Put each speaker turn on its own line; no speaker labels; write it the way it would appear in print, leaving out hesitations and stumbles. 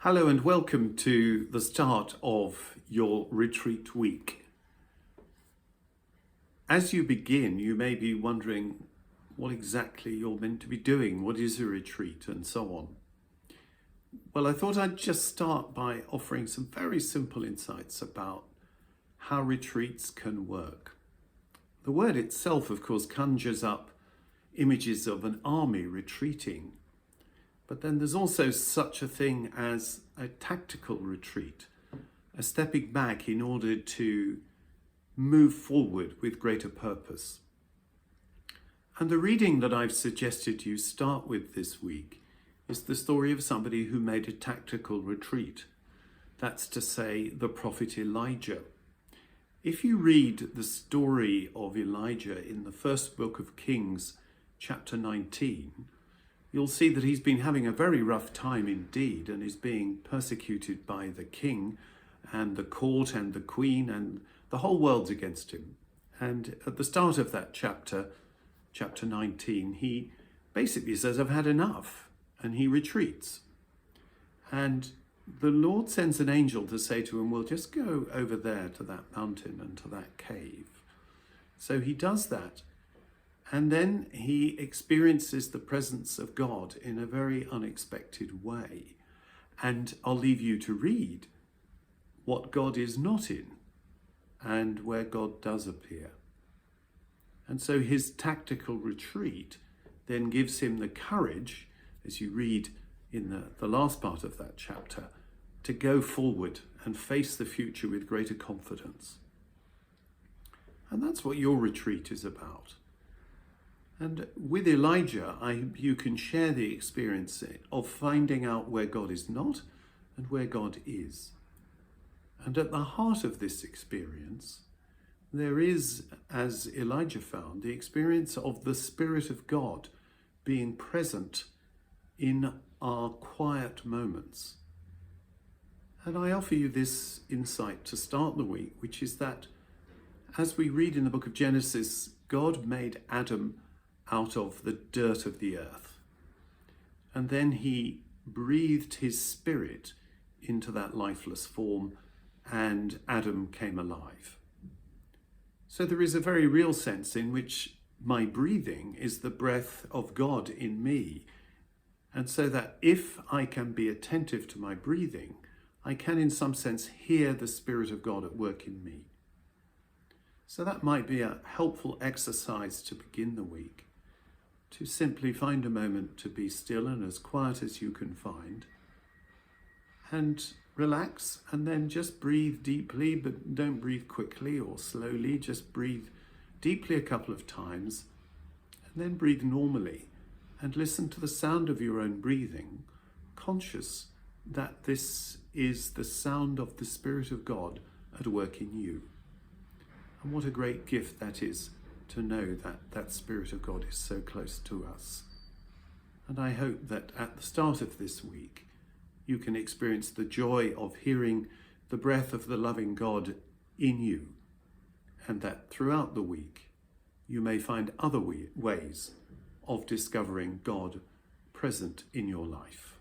Hello and welcome to the start of your retreat week. As you begin, you may be wondering what exactly you're meant to be doing, what is a retreat, and so on. Well, I thought I'd just start by offering some very simple insights about how retreats can work. The word itself, of course, conjures up images of an army retreating. But then there's also such a thing as a tactical retreat, a stepping back in order to move forward with greater purpose. And the reading that I've suggested you start with this week is the story of somebody who made a tactical retreat. That's to say, the prophet Elijah. If you read the story of Elijah in the first book of Kings, chapter 19, you'll see that he's been having a very rough time indeed and is being persecuted by the king and the court and the queen, and the whole world's against him. And at the start of that chapter 19, he basically says, I've had enough, and he retreats. And the Lord sends an angel to say to him, well, just go over there to that mountain and to that cave. So he does that. And then he experiences the presence of God in a very unexpected way. And I'll leave you to read what God is not in and where God does appear. And so his tactical retreat then gives him the courage, as you read in the last part of that chapter, to go forward and face the future with greater confidence. And that's what your retreat is about. And with Elijah, you can share the experience of finding out where God is not and where God is. And at the heart of this experience, there is, as Elijah found, the experience of the Spirit of God being present in our quiet moments. And I offer you this insight to start the week, which is that as we read in the book of Genesis, God made Adam out of the dirt of the earth. And then he breathed his spirit into that lifeless form, and Adam came alive. So there is a very real sense in which my breathing is the breath of God in me. And so that if I can be attentive to my breathing, I can in some sense hear the Spirit of God at work in me. So that might be a helpful exercise to begin the week, to simply find a moment to be still and as quiet as you can find, and relax, and then just breathe deeply, but don't breathe quickly or slowly. Just breathe deeply a couple of times, and then breathe normally, and listen to the sound of your own breathing, conscious that this is the sound of the Spirit of God at work in you. And what a great gift that is, to know that that Spirit of God is so close to us. And I hope that at the start of this week, you can experience the joy of hearing the breath of the loving God in you, and that throughout the week, you may find other ways of discovering God present in your life.